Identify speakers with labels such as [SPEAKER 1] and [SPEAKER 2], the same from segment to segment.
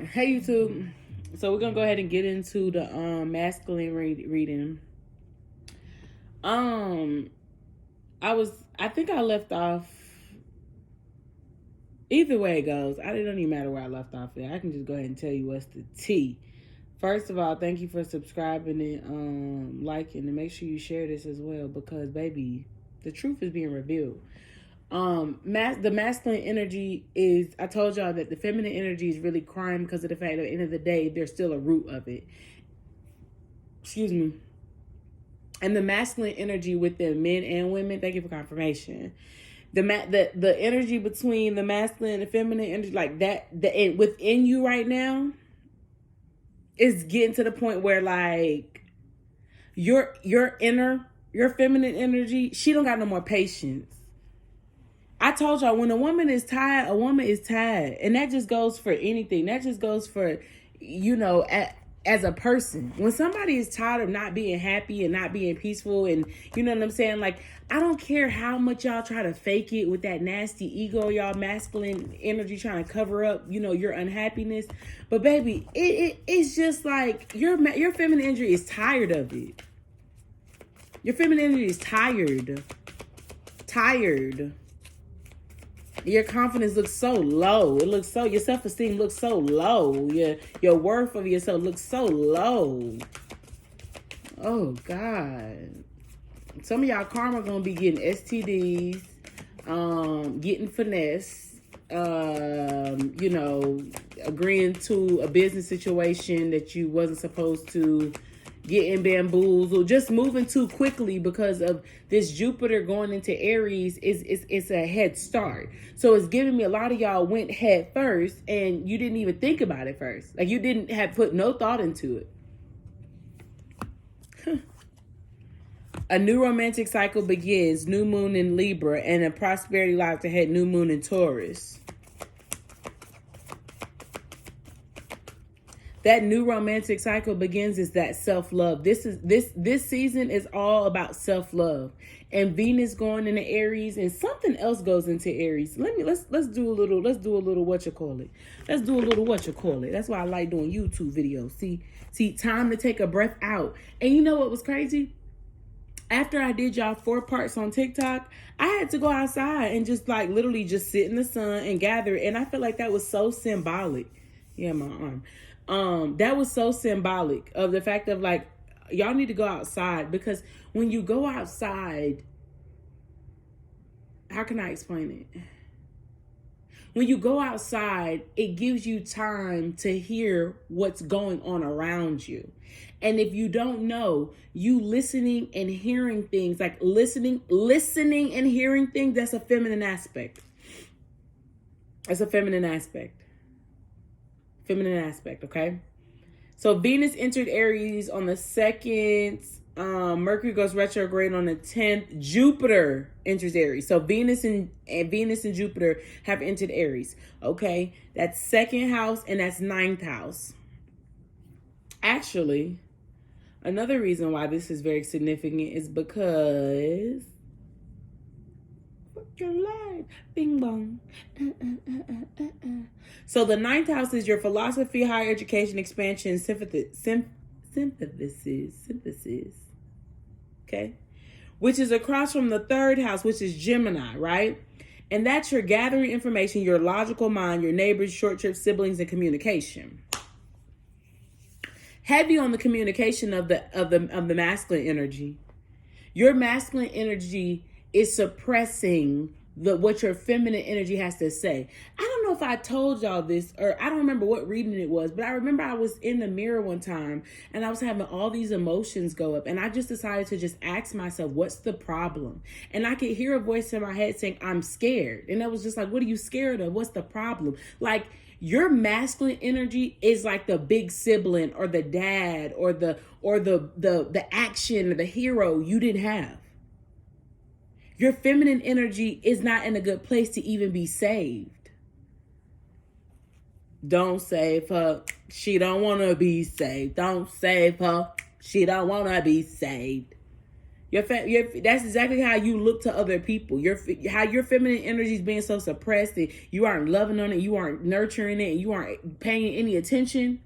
[SPEAKER 1] Hey YouTube. So we're gonna go ahead and get into the masculine reading. I think I left off. Either way it goes, it don't even matter where I left off at. I can just go ahead and tell you what's the tea. First of all, thank you for subscribing and liking, and make sure you share this as well, because baby, the truth is being revealed. The masculine energy is, I told y'all that the feminine energy is really crying because of the fact that at the end of the day, there's still a root of it. Excuse me. And the masculine energy within men and women, thank you for confirmation. The energy between the masculine and the feminine energy, like that, within you right now, is getting to the point where like your feminine energy, she don't got no more patience. I told y'all, when a woman is tired, a woman is tired. And that just goes for anything. That just goes for, as a person. When somebody is tired of not being happy and not being peaceful, and you know what I'm saying? Like, I don't care how much y'all try to fake it with that nasty ego, y'all masculine energy trying to cover up, your unhappiness. But baby, it's just like your feminine energy is tired of it. Your feminine energy is tired. Your confidence looks so low. Your self-esteem looks so low. Your worth of yourself looks so low. Oh God. Some of y'all karma gonna be getting STDs, getting finesse, agreeing to a business situation that you wasn't supposed to, getting bamboozled, just moving too quickly because of this Jupiter going into Aries. It's a head start. So it's giving me a lot of y'all went head first and you didn't even think about it first. Like you didn't have put no thought into it. A new romantic cycle begins, new moon in Libra, and a prosperity life ahead, new moon in Taurus. That new romantic cycle begins is that self-love. This season is all about self-love. And Venus going into Aries, and something else goes into Aries. Let's do a little what you call it. Let's do a little what you call it. That's why I like doing YouTube videos. See, time to take a breath out. And you know what was crazy? After I did y'all 4 parts on TikTok, I had to go outside and just like literally just sit in the sun and gather. And I feel like that was so symbolic. Yeah, my arm. That was so symbolic of the fact of like, y'all need to go outside, because when you go outside, how can I explain it? When you go outside, it gives you time to hear what's going on around you. And if you don't know, you listening and hearing things, like listening and hearing things, that's a feminine aspect. That's a feminine aspect. Okay? So Venus entered Aries on the 2nd. Mercury goes retrograde on the 10th. Jupiter enters Aries. So Venus and Jupiter have entered Aries. Okay? That's 2nd house and that's 9th house. Actually, another reason why this is very significant is because your life, bing bong. So the 9th house is your philosophy, higher education, expansion, synthesis. Okay, which is across from the 3rd house, which is Gemini, right? And that's your gathering information, your logical mind, your neighbors, short trips, siblings, and communication. Heavy on the communication of the masculine energy. Your masculine energy is suppressing what your feminine energy has to say. I don't know if I told y'all this, or I don't remember what reading it was, but I remember I was in the mirror one time and I was having all these emotions go up, and I just decided to just ask myself, what's the problem? And I could hear a voice in my head saying, I'm scared. And I was just like, what are you scared of? What's the problem? Like, your masculine energy is like the big sibling or the dad or the action or the hero you didn't have. Your feminine energy is not in a good place to even be saved. Don't save her. She don't want to be saved. Don't save her. She don't want to be saved. That's exactly how you look to other people. How your feminine energy is being so suppressed that you aren't loving on it, you aren't nurturing it, and you aren't paying any attention.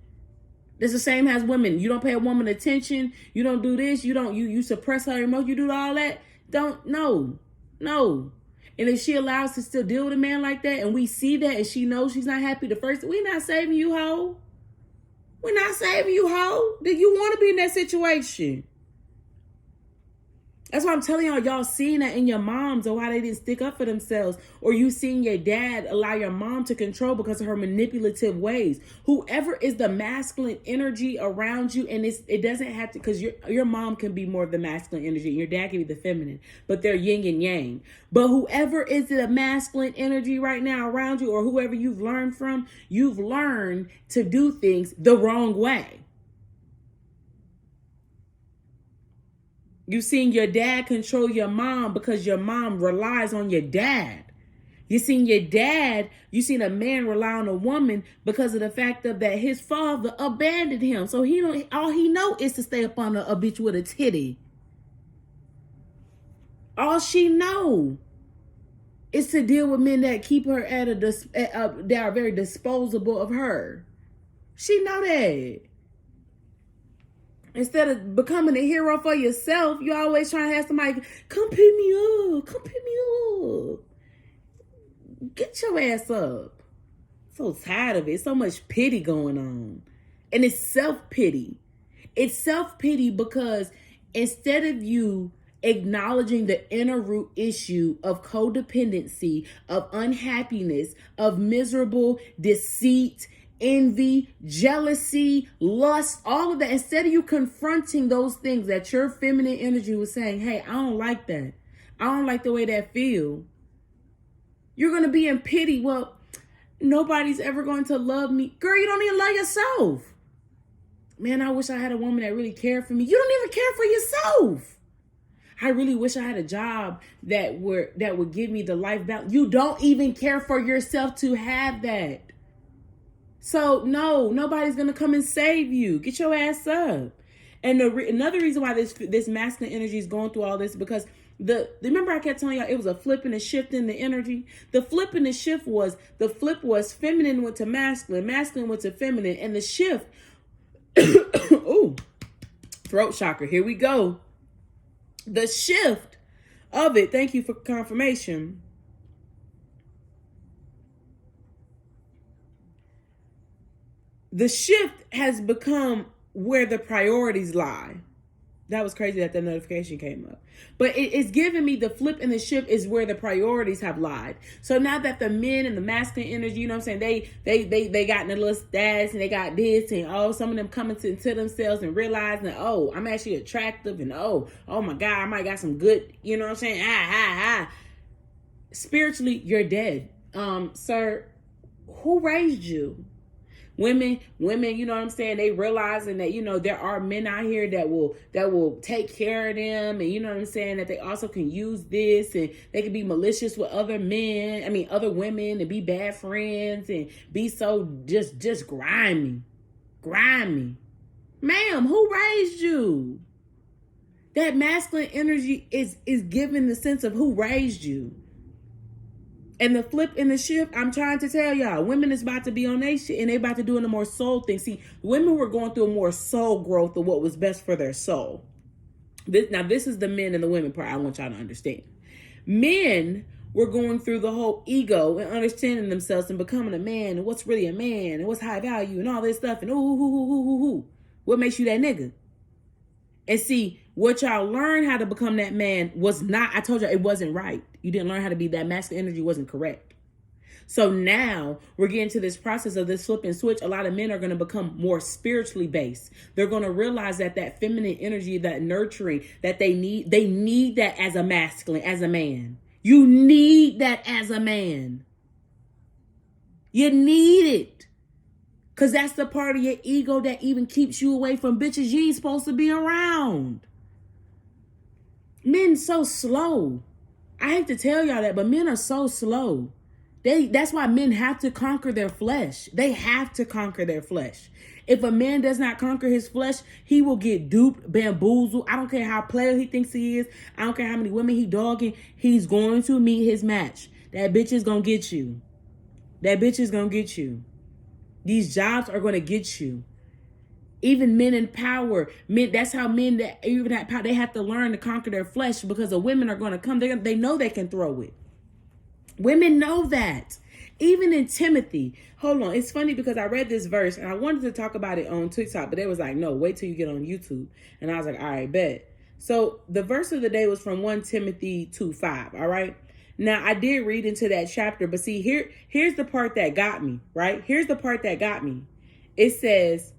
[SPEAKER 1] It's the same as women. You don't pay a woman attention. You don't do this. You suppress her emotions. You do all that. No. And if she allows to still deal with a man like that, and we see that, and she knows she's not happy, we're not saving you, hoe. We're not saving you, hoe. Do you want to be in that situation? That's why I'm telling y'all seeing that in your moms or why they didn't stick up for themselves, or you seeing your dad allow your mom to control because of her manipulative ways. Whoever is the masculine energy around you, and it doesn't have to, because your mom can be more of the masculine energy and your dad can be the feminine, but they're yin and yang. But whoever is the masculine energy right now around you, or whoever you've learned from, you've learned to do things the wrong way. You seen your dad control your mom because your mom relies on your dad. You seen a man rely on a woman because of the fact of that his father abandoned him. So all he know is to stay up on a bitch with a titty. All she know is to deal with men that keep her that are very disposable of her. She know that. Instead of becoming a hero for yourself, you always trying to have somebody, come pick me up. Get your ass up. So tired of it. So much pity going on. And it's self-pity. It's self-pity because instead of you acknowledging the inner root issue of codependency, of unhappiness, of miserable deceit, envy, jealousy, lust, all of that, instead of you confronting those things that your feminine energy was saying, hey, I don't like that. I don't like the way that feel. You're going to be in pity. Well, nobody's ever going to love me. Girl, you don't even love yourself. Man, I wish I had a woman that really cared for me. You don't even care for yourself. I really wish I had a job that would give me the life balance. You don't even care for yourself to have that. So no, nobody's going to come and save you. Get your ass up. And another reason why this masculine energy is going through all this, because remember I kept telling y'all it was a flip and a shift in the energy. The flip and the shift was feminine went to masculine went to feminine, and the shift, ooh, throat chakra, here we go. The shift of it, thank you for confirmation. The shift has become where the priorities lie. That was crazy that notification came up. But it's giving me the flip and the shift is where the priorities have lied. So now that the men and the masculine energy, you know what I'm saying, they got in a little status and they got this, and some of them coming to themselves and realizing that, I'm actually attractive, and oh my God, I might got some good, you know what I'm saying, spiritually, you're dead. Sir, who raised you? Women, you know what I'm saying? They realizing that, there are men out here that will take care of them. And you know what I'm saying? That they also can use this, and they can be malicious with other women, and be bad friends and be so just grimy. Ma'am, who raised you? That masculine energy is giving the sense of who raised you. And the flip and the shift, I'm trying to tell y'all, women is about to be on their shit, and they about to do a more soul thing. See, women were going through a more soul growth of what was best for their soul. This is the men and the women part I want y'all to understand. Men were going through the whole ego and understanding themselves and becoming a man, and what's really a man, and what's high value, and all this stuff, and what makes you that nigga? And see, what y'all learned how to become that man was not, I told y'all it wasn't right. You didn't learn how to be that masculine energy, wasn't correct. So now we're getting to this process of this flip and switch. A lot of men are going to become more spiritually based. They're going to realize that feminine energy, that nurturing that they need that as a masculine, as a man. You need that as a man. You need it. Because that's the part of your ego that even keeps you away from bitches you ain't supposed to be around. Men so slow. I hate to tell y'all that, but men are so slow. That's why men have to conquer their flesh. They have to conquer their flesh. If a man does not conquer his flesh, he will get duped, bamboozled. I don't care how player he thinks he is. I don't care how many women he dogging. He's going to meet his match. That bitch is going to get you. That bitch is going to get you. These jobs are going to get you. Even men in power, men, that's how men that even have power, they have to learn to conquer their flesh, because the women are going to come. They know they can throw it. Women know that. Even in Timothy, hold on. It's funny because I read this verse and I wanted to talk about it on TikTok, but they was like, no, wait till you get on YouTube. And I was like, all right, bet. So the verse of the day was from 1 Timothy 2:5. All right. Now I did read into that chapter, but see, here's the part that got me, right? Here's the part that got me. It says,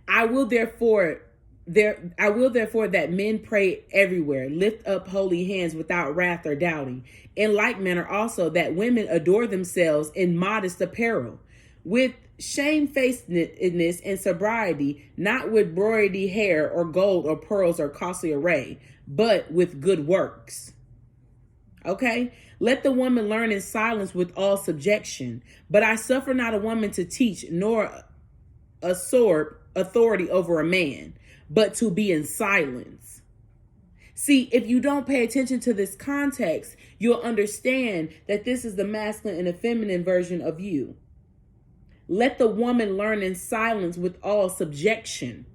[SPEAKER 1] I will therefore that men pray everywhere, lift up holy hands without wrath or doubting. In like manner also that women adore themselves in modest apparel, with shamefacedness and sobriety, not with broidered hair or gold or pearls or costly array, but with good works. Okay? Let the woman learn in silence with all subjection. But I suffer not a woman to teach, nor usurp authority over a man, but to be in silence. See, if you don't pay attention to this context, you'll understand that this is the masculine and the feminine version of you. Let the woman learn in silence with all subjection.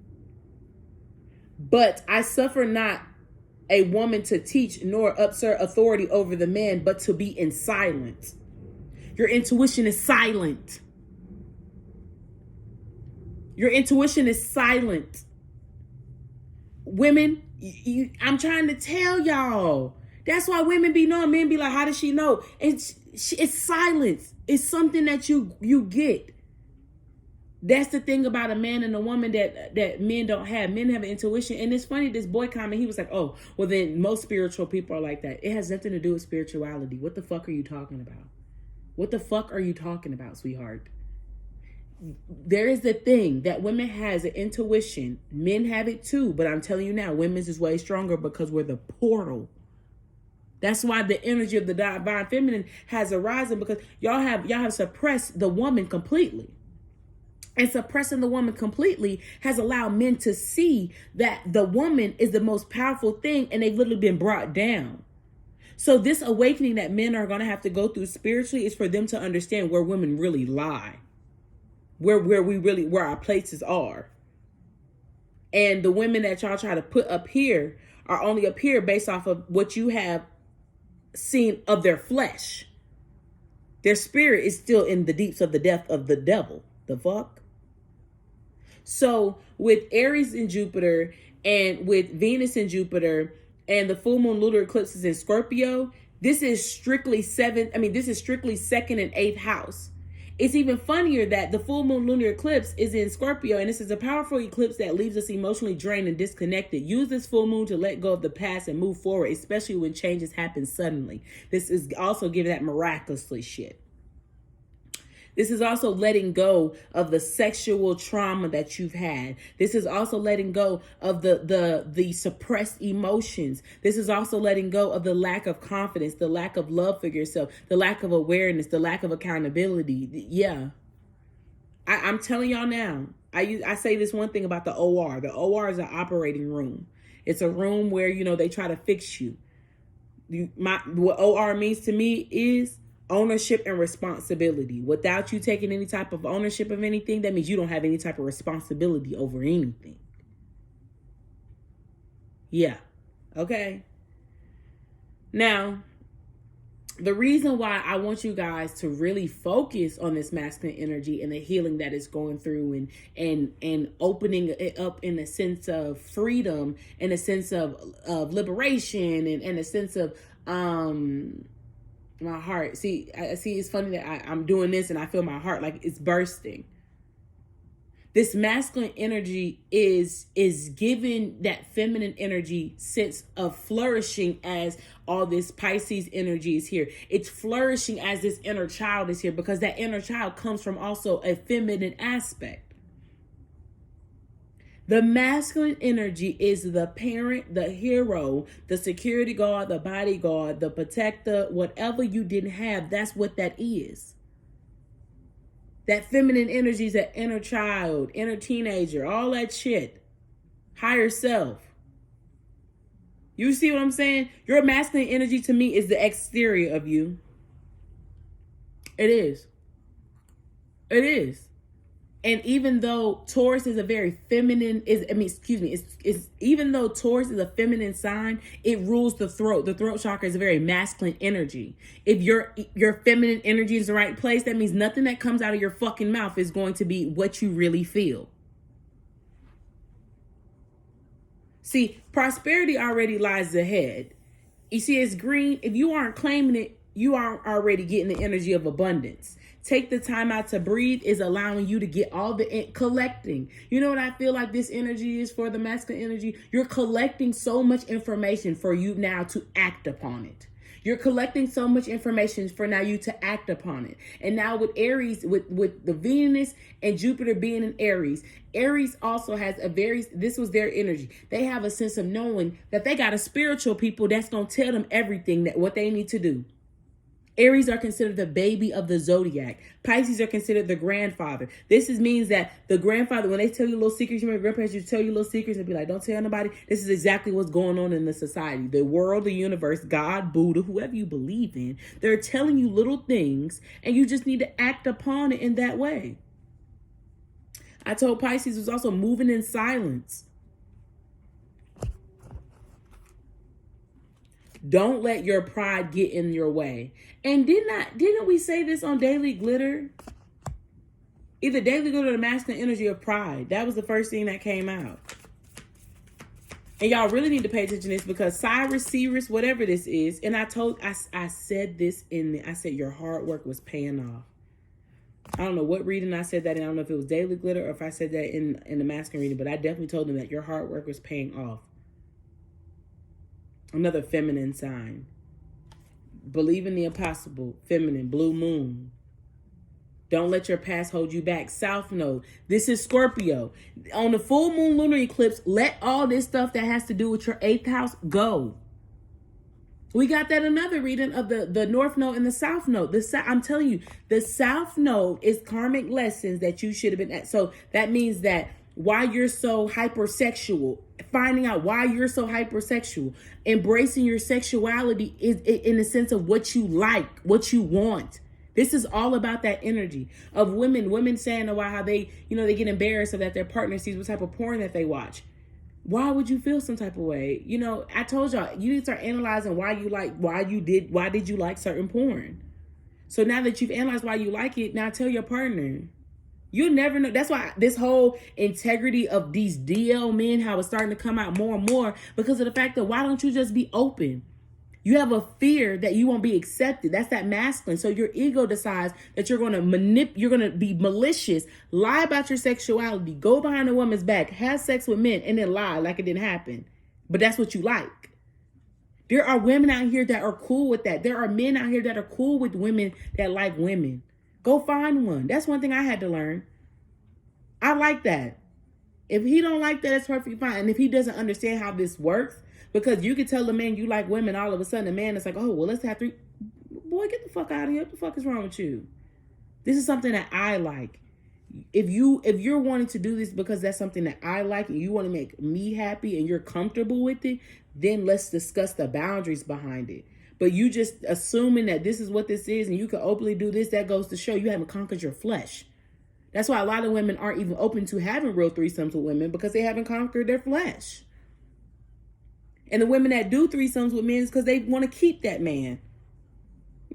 [SPEAKER 1] But I suffer not a woman to teach nor usurp authority over the man, but to be in silence. Your intuition is silent. Your intuition is silent. Women, I'm trying to tell y'all. That's why women be knowing. Men be like, how does she know? It's silence. It's something that you get. That's the thing about a man and a woman that men don't have. Men have an intuition. And it's funny, this boy comment, he was like, oh, well then most spiritual people are like that. It has nothing to do with spirituality. What the fuck are you talking about? What the fuck are you talking about, sweetheart? There is the thing that women has an intuition. Men have it too, but I'm telling you now, women's is way stronger because we're the portal. That's why the energy of the divine feminine has arisen, because y'all have suppressed the woman completely. And suppressing the woman completely has allowed men to see that the woman is the most powerful thing, and they've literally been brought down. So this awakening that men are going to have to go through spiritually is for them to understand where women really lie. Where our places are. And the women that y'all try to put up here are only up here based off of what you have seen of their flesh. Their spirit is still in the deeps of the depth of the devil. The fuck? So with Aries and Jupiter, and with Venus and Jupiter, and the full moon lunar eclipses in Scorpio, this is strictly second and eighth house. It's even funnier that the full moon lunar eclipse is in Scorpio, and this is a powerful eclipse that leaves us emotionally drained and disconnected. Use this full moon to let go of the past and move forward, especially when changes happen suddenly. This is also giving that miraculously shit. This is also letting go of the sexual trauma that you've had. This is also letting go of the suppressed emotions. This is also letting go of the lack of confidence, the lack of love for yourself, the lack of awareness, the lack of accountability. Yeah. I'm telling y'all now, I say this one thing about the OR. The OR is an operating room. It's a room where, they try to fix you. What OR means to me is ownership and responsibility. Without you taking any type of ownership of anything, that means you don't have any type of responsibility over anything. Yeah. Okay. Now, the reason why I want you guys to really focus on this masculine energy and the healing that it's going through, and opening it up in a sense of freedom, in a sense of liberation, and a sense of my heart. See, it's funny that I'm doing this and I feel my heart like it's bursting. This masculine energy is giving that feminine energy sense of flourishing as all this Pisces energy is here. It's flourishing as this inner child is here, because that inner child comes from also a feminine aspect. The masculine energy is the parent, the hero, the security guard, the bodyguard, the protector, whatever you didn't have, that's what that is. That feminine energy is that inner child, inner teenager, all that shit. Higher self. You see what I'm saying? Your masculine energy to me is the exterior of you. It is. It is. And even though Taurus is a very feminine, even though Taurus is a feminine sign, it rules the throat. The throat chakra is a very masculine energy. If your feminine energy is the right place, that means nothing that comes out of your fucking mouth is going to be what you really feel. See, prosperity already lies ahead. You see, it's green. If you aren't claiming it, you are already getting the energy of abundance. Take the time out to breathe is allowing you to get all the collecting. You know what I feel like this energy is for the masculine energy? You're collecting so much information for you now to act upon it. You're collecting so much information for now you to act upon it. And now with Aries, with the Venus and Jupiter being in Aries, Aries also has this was their energy. They have a sense of knowing that they got a spiritual people that's going to tell them everything that what they need to do. Aries are considered the baby of the zodiac. Pisces are considered the grandfather. Means that the grandfather, when they tell you little secrets, you remember grandparents used to tell you little secrets and be like, don't tell nobody. This is exactly what's going on in the society. The world, the universe, God, Buddha, whoever you believe in, they're telling you little things and you just need to act upon it in that way. I told Pisces was also moving in silence. Don't let your pride get in your way. And didn't we say this on Daily Glitter? Either Daily Glitter or the masculine energy of pride. That was the first thing that came out. And y'all really need to pay attention to this because Sirius, whatever this is, and I said this I said your hard work was paying off. I don't know what reading I said that in. I don't know if it was Daily Glitter or if I said that in the masculine reading, but I definitely told them that your hard work was paying off. Another feminine sign. Believe in the impossible. Feminine. Blue moon. Don't let your past hold you back. South node. This is Scorpio. On the full moon lunar eclipse, let all this stuff that has to do with your 8th house go. We got that another reading of the North Node and the South Node. I'm telling you, the South Node is karmic lessons that you should have been at. So that means that why you're so hypersexual, finding out why you're so hypersexual, embracing your sexuality is in the sense of what you like, what you want. This is all about that energy of women saying about how they get embarrassed so that their partner sees what type of porn that they watch. Why would you feel some type of way? I told y'all, you need to start analyzing why did you like certain porn? So now that you've analyzed why you like it, now tell your partner. You'll never know. That's why this whole integrity of these DL men, how it's starting to come out more and more because of the fact that why don't you just be open? You have a fear that you won't be accepted. That's that masculine. So your ego decides that you're going to be malicious, lie about your sexuality, go behind a woman's back, have sex with men, and then lie like it didn't happen. But that's what you like. There are women out here that are cool with that. There are men out here that are cool with women that like women. Go find one. That's one thing I had to learn. I like that. If he don't like that, it's perfectly fine. And if he doesn't understand how this works, because you could tell the man you like women, all of a sudden the man is like, oh, well, let's have 3. Boy, get the fuck out of here. What the fuck is wrong with you? This is something that I like. If you're wanting to do this because that's something that I like and you want to make me happy and you're comfortable with it, then let's discuss the boundaries behind it. But you just assuming that this is what this is and you can openly do this, that goes to show you haven't conquered your flesh. That's why a lot of women aren't even open to having real threesomes with women because they haven't conquered their flesh. And the women that do threesomes with men is because they want to keep that man.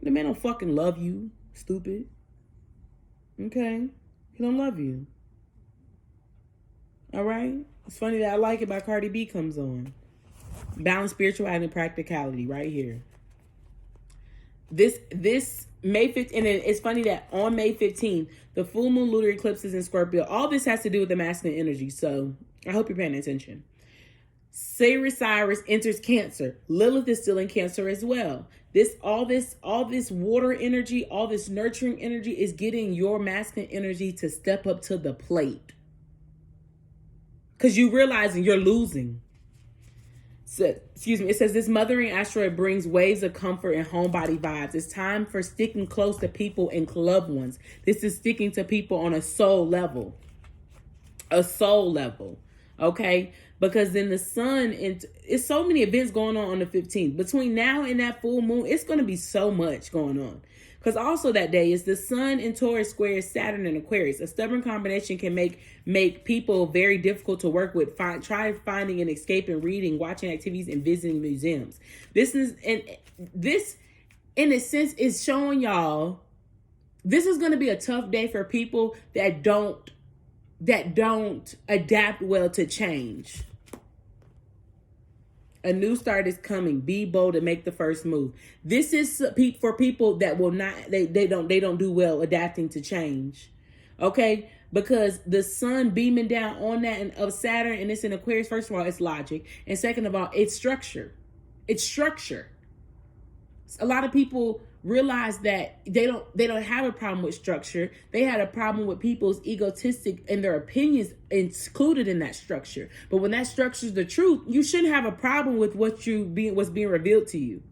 [SPEAKER 1] The man don't fucking love you, stupid. Okay? He don't love you. All right? It's funny that I Like It by Cardi B comes on. Balance spirituality and practicality right here. This May 15th, and it's funny that on May 15th, the full moon lunar eclipses in Scorpio. All this has to do with the masculine energy, so I hope you're paying attention. Cyrus enters Cancer. Lilith is still in Cancer as well. All this water energy, all this nurturing energy is getting your masculine energy to step up to the plate. because you realizing you're losing. So, excuse me. It says this mothering asteroid brings waves of comfort and homebody vibes. It's time for sticking close to people and loved ones. This is sticking to people on a soul level. A soul level. Okay? Because then the sun, it's so many events going on the 15th. Between now and that full moon, it's going to be so much going on. Because also that day is the sun in Taurus squares Saturn and Aquarius. A stubborn combination can make people very difficult to work with. Try finding an escape in reading, watching activities, and visiting museums. This, in a sense, is showing y'all this is going to be a tough day for people that don't adapt well to change. A new start is coming. Be bold and make the first move. This is for people that will not, they don't do well adapting to change. Okay? Because the sun beaming down on that and of Saturn and it's in Aquarius, first of all, it's logic. And second of all, it's structure. It's structure. A lot of people realize that they don't have a problem with structure. They had a problem with people's egotistic and their opinions included in that structure. But when that structure is the truth, you shouldn't have a problem with what's being revealed to you.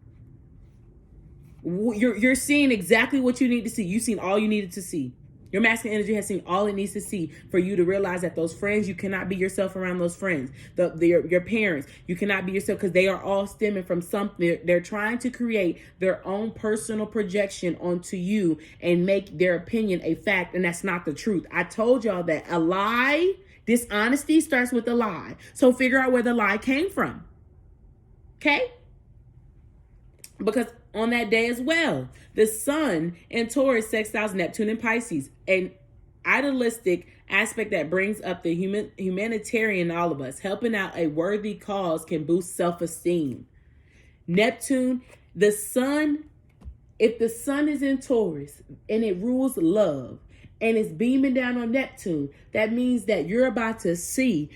[SPEAKER 1] You're seeing exactly what you need to see. You've seen all you needed to see. Your masculine energy has seen all it needs to see for you to realize that those friends, you cannot be yourself around those friends. Your parents, you cannot be yourself because they are all stemming from something. They're trying to create their own personal projection onto you and make their opinion a fact, and that's not the truth. I told y'all that a lie, dishonesty starts with a lie. So figure out where the lie came from. Okay? Because on that day as well, the sun in Taurus sextiles Neptune in Pisces, an idealistic aspect that brings up the humanitarian in all of us. Helping out a worthy cause can boost self-esteem. Neptune, the sun, if the sun is in Taurus and it rules love and it's beaming down on Neptune, that means that you're about to see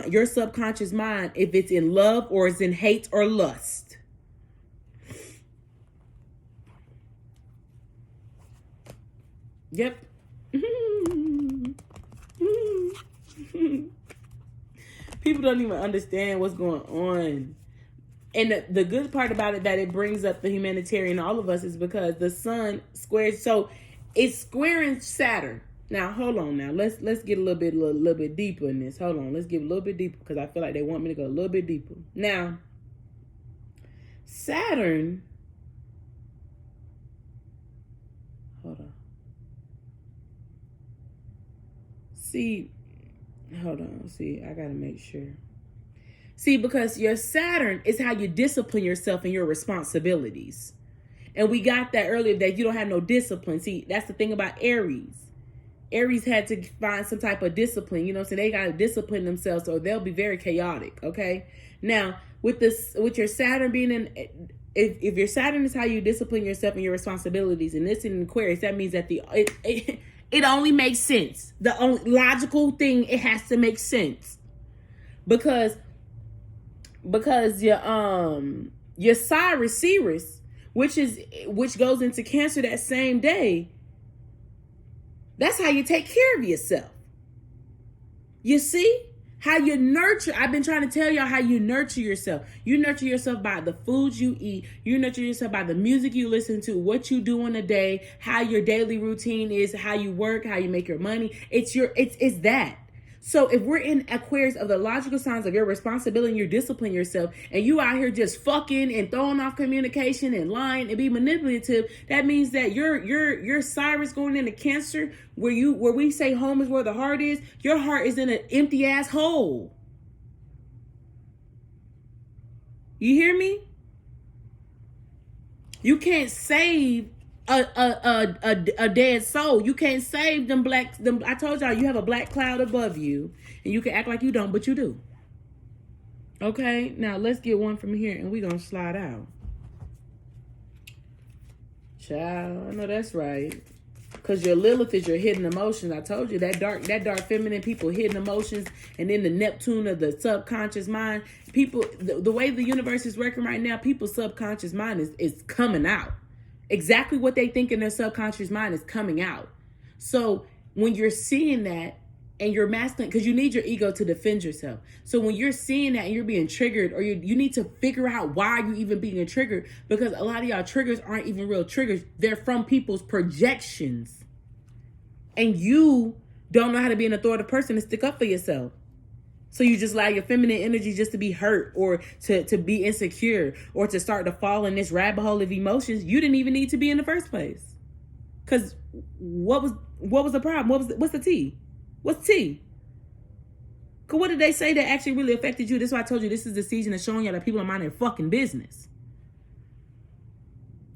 [SPEAKER 1] your subconscious mind if it's in love or it's in hate or lust. Yep. People don't even understand what's going on. And the good part about it that it brings up the humanitarian in all of us is because the sun squares, so it's squaring Saturn. Now hold on now. Let's get a little bit deeper in this. Hold on. Let's get a little bit deeper because I feel like they want me to go a little bit deeper. Now, Saturn, hold on. Hold on. I gotta make sure. See, because your Saturn is how you discipline yourself and your responsibilities. And we got that earlier that you don't have no discipline. See, that's the thing about Aries. Aries had to find some type of discipline. You know what I'm saying? They gotta discipline themselves or they'll be very chaotic. Okay. Now, with your Saturn being in, if your Saturn is how you discipline yourself and your responsibilities, and this in Aquarius, that means that it only makes sense. The only logical thing, it has to make sense. Because your Ceres, which goes into Cancer that same day, that's how you take care of yourself. You see? How you nurture. I've been trying to tell y'all how you nurture yourself. You nurture yourself by the foods you eat. You nurture yourself by the music you listen to, what you do in a day, how your daily routine is, how you work, how you make your money. It's that. So if we're in Aquarius of the logical signs of your responsibility and you discipline yourself and you out here just fucking and throwing off communication and lying and be manipulative, that means that your Cyrus going into Cancer where we say home is where the heart is, your heart is in an empty ass hole. You hear me? You can't save a dead soul. You can't save them. I told y'all you have a black cloud above you and you can act like you don't, but you do. Okay, now let's get one from here and we're gonna slide out. Child, I know that's right. Because your Lilith is your hidden emotions. I told you that dark feminine people, hidden emotions, and then the Neptune of the subconscious mind. People, the way the universe is working right now, people's subconscious mind is coming out. Exactly what they think in their subconscious mind is coming out. So when you're seeing that, and you're masculine because you need your ego to defend yourself. So when you're seeing that and you're being triggered, or you need to figure out why you even being triggered, because a lot of y'all triggers aren't even real triggers. They're from people's projections. And you don't know how to be an authoritative person to stick up for yourself. So you just allow your feminine energy just to be hurt, or to be insecure, or to start to fall in this rabbit hole of emotions you didn't even need to be in the first place. Because what was the problem? What's the tea? What's tea? Because what did they say that actually really affected you? That's why I told you this is the season of showing you that people are minding their fucking business.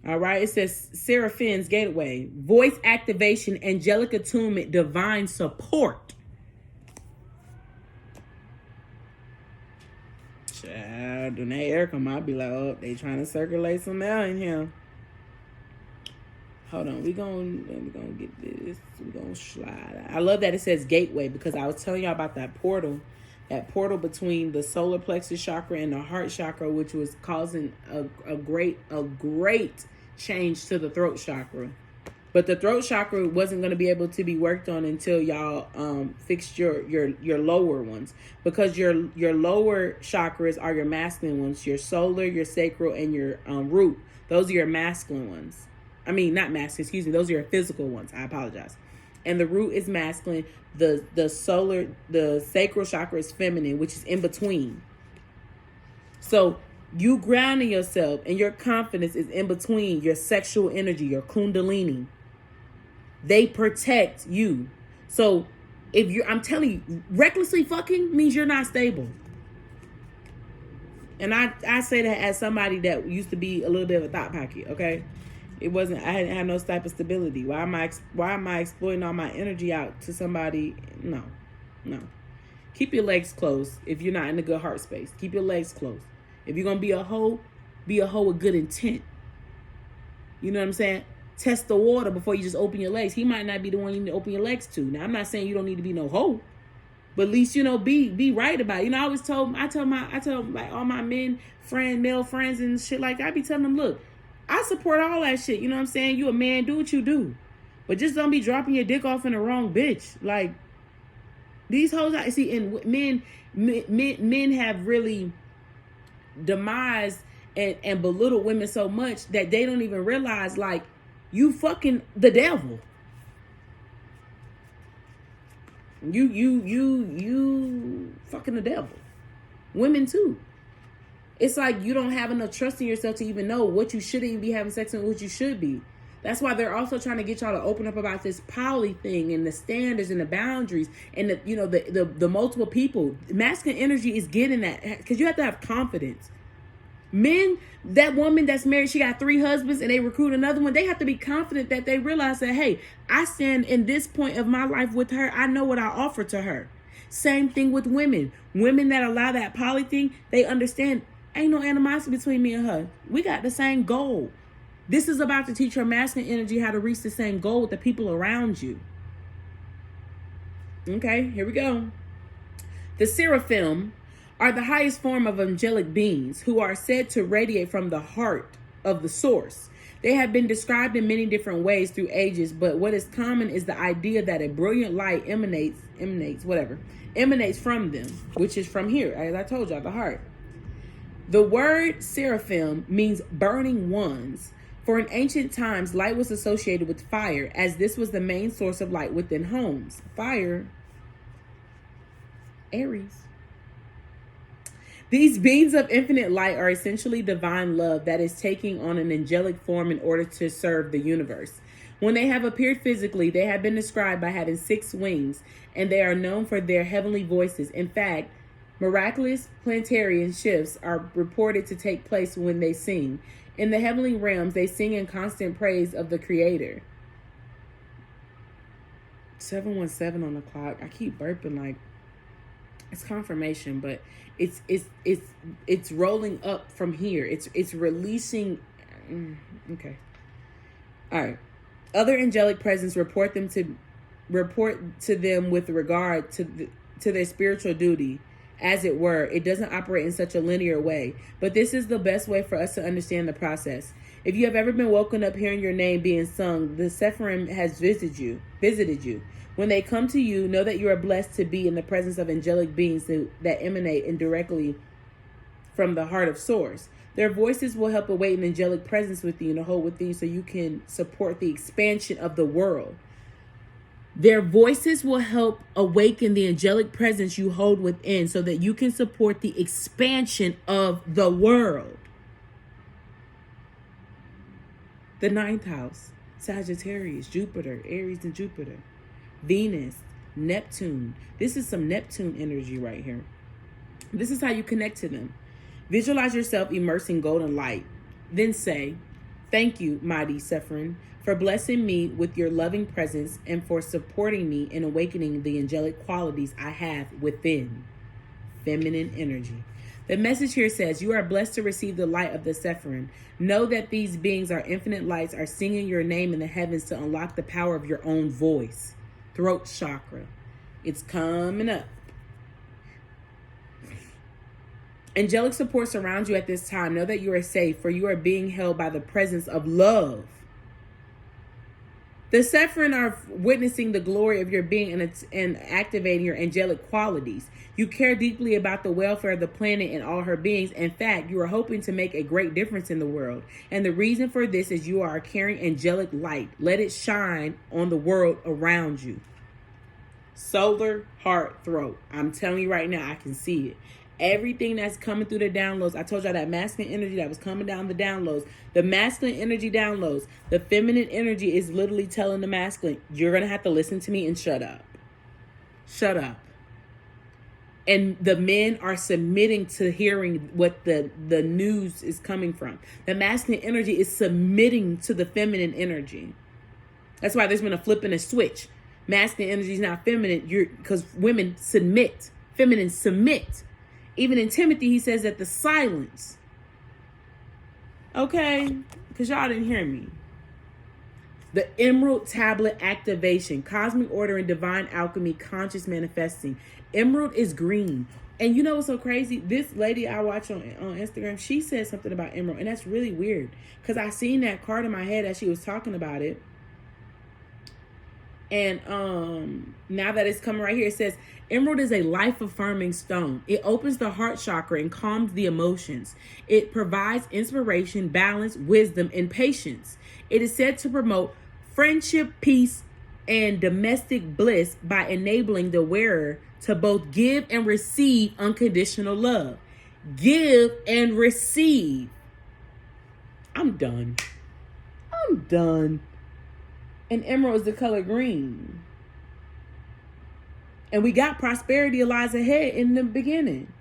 [SPEAKER 1] All right. It says Seraphim's gateway, voice activation, angelic attunement, divine support. Child, when that air come out, I'll be like, oh, they trying to circulate some air in here. Hold on, we're gonna get this. We're gonna slide. I love that it says gateway, because I was telling y'all about that portal between the solar plexus chakra and the heart chakra, which was causing a great change to the throat chakra. But the throat chakra wasn't going to be able to be worked on until y'all fixed your lower ones, because your lower chakras are your masculine ones. Your solar, your sacral, and your root. Those are your masculine ones. I mean, not masculine, excuse me. Those are your physical ones. I apologize. And the root is masculine. The sacral chakra is feminine, which is in between. So you grounding yourself and your confidence is in between your sexual energy, your kundalini. They protect you. So I'm telling you, recklessly fucking means you're not stable. And I say that as somebody that used to be a little bit of a thought pocket, okay? I hadn't had no type of stability. Why am I exploiting all my energy out to somebody? No. Keep your legs closed if you're not in a good heart space. Keep your legs closed. If you're going to be a hoe with good intent. You know what I'm saying? Test the water before you just open your legs. He might not be the one you need to open your legs to. Now, I'm not saying you don't need to be no hoe, but at least, be right about it. I tell like all my male friends and shit like that. I be telling them, look, I support all that shit. You know what I'm saying? You a man, do what you do. But just don't be dropping your dick off in the wrong bitch. Like, these hoes, I see, and men have really demised and belittled women so much that they don't even realize, like, you fucking the devil. You fucking the devil. Women too. It's like you don't have enough trust in yourself to even know what you shouldn't even be having sex with, what you should be. That's why they're also trying to get y'all to open up about this poly thing and the standards and the boundaries and the multiple people. Masculine energy is getting that, because you have to have confidence. Men, that woman that's married, she got 3 husbands and they recruit another one. They have to be confident that they realize that, hey, I stand in this point of my life with her. I know what I offer to her. Same thing with women. Women that allow that poly thing, they understand ain't no animosity between me and her. We got the same goal. This is about to teach your masculine energy how to reach the same goal with the people around you. Okay, here we go. The Seraphim are the highest form of angelic beings who are said to radiate from the heart of the source. They have been described in many different ways through ages, but what is common is the idea that a brilliant light emanates from them, which is from here, as I told y'all, the heart. The word seraphim means burning ones. For in ancient times, light was associated with fire, as this was the main source of light within homes. Fire, Aries. These beings of infinite light are essentially divine love that is taking on an angelic form in order to serve the universe. When they have appeared physically, they have been described by having 6 wings, and they are known for their heavenly voices. In fact, miraculous planetary shifts are reported to take place when they sing. In the heavenly realms, they sing in constant praise of the Creator. 717 on the clock. I keep burping like it's confirmation, but it's rolling up from here. It's releasing. Okay. All right. Other angelic presence report to them with regard to their spiritual duty. As it were, it doesn't operate in such a linear way, but this is the best way for us to understand the process. If you have ever been woken up hearing your name being sung, the Seraphim has visited you. When they come to you, know that you are blessed to be in the presence of angelic beings that emanate indirectly from the heart of Source. Their voices will help await an angelic presence within you to hold within you so you can support the expansion of the world. Their voices will help awaken the angelic presence you hold within so that you can support the expansion of the world. The 9th house, Sagittarius, Jupiter, Aries and Jupiter, Venus, Neptune. This is some Neptune energy right here. This is how you connect to them. Visualize yourself immersed in golden light. Then say, thank you, mighty Seraphim, for blessing me with your loving presence and for supporting me in awakening the angelic qualities I have within. Feminine energy. The message here says, you are blessed to receive the light of the Seraphim. Know that these beings are infinite lights, are singing your name in the heavens to unlock the power of your own voice. Throat chakra. It's coming up. Angelic support surrounds you at this time. Know that you are safe, for you are being held by the presence of love. The Seraphim are witnessing the glory of your being and activating your angelic qualities. You care deeply about the welfare of the planet and all her beings. In fact, you are hoping to make a great difference in the world. And the reason for this is you are carrying angelic light. Let it shine on the world around you. Solar, heart, throat. I'm telling you right now, I can see it. Everything that's coming through the downloads. I told y'all that masculine energy that was coming down the downloads. The masculine energy downloads. The feminine energy is literally telling the masculine, you're going to have to listen to me and shut up. Shut up. And the men are submitting to hearing what the news is coming from. The masculine energy is submitting to the feminine energy. That's why there's been a flip and a switch. Masculine energy is not feminine. Because women submit. Feminine submit. Even in Timothy, he says that the silence. Okay? Because y'all didn't hear me. The Emerald Tablet activation. Cosmic order and divine alchemy. Conscious manifesting. Emerald is green. And you know what's so crazy? This lady I watch on Instagram, she said something about emerald. And that's really weird. Because I seen that card in my head as she was talking about it. And now that it's coming right here, it says, emerald is a life-affirming stone. It opens the heart chakra and calms the emotions. It provides inspiration, balance, wisdom, and patience. It is said to promote friendship, peace, and domestic bliss by enabling the wearer to both give and receive unconditional love. Give and receive. I'm done. And emerald is the color green. And we got prosperity lies ahead in the beginning.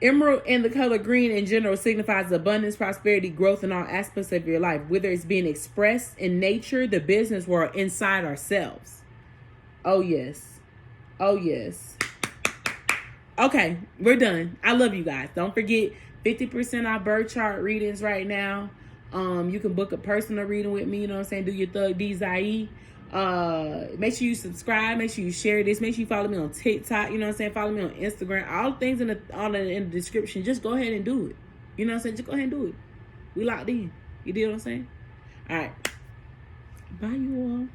[SPEAKER 1] Emerald and the color green in general signifies abundance, prosperity, growth in all aspects of your life, whether it's being expressed in nature, the business world, inside ourselves. Oh, yes. Oh, yes. Okay, we're done. I love you guys. Don't forget 50% off birth chart readings right now. You can book a personal reading with me, you know what I'm saying? Do your Thug Desire. Make sure you subscribe. Make sure you share this. Make sure you follow me on TikTok. You know what I'm saying? Follow me on Instagram. All the things in the description. Just go ahead and do it. You know what I'm saying? Just go ahead and do it. We locked in. You deal what I'm saying? All right. Bye, you all.